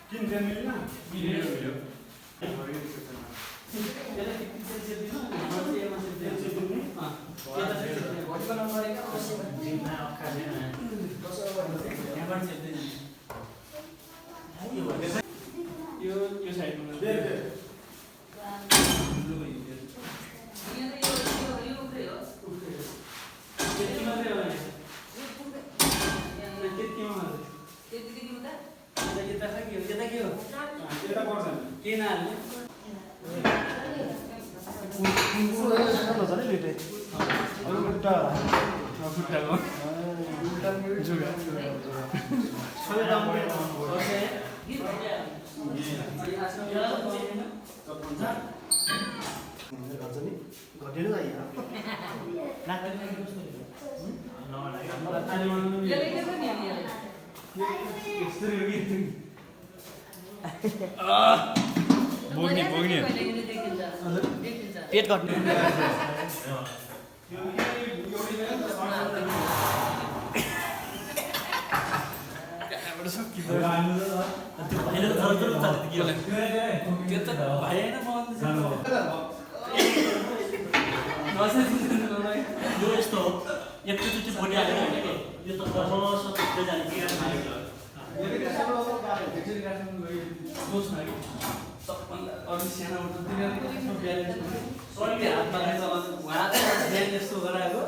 किन देन मिल्न मिल्यो यो साइडमा दे दे बोग्ने पेट काट्नु यस्तो एकचोटि बडी आयो यो त सबै जाने अरू सानो हातमा यस्तो गराएको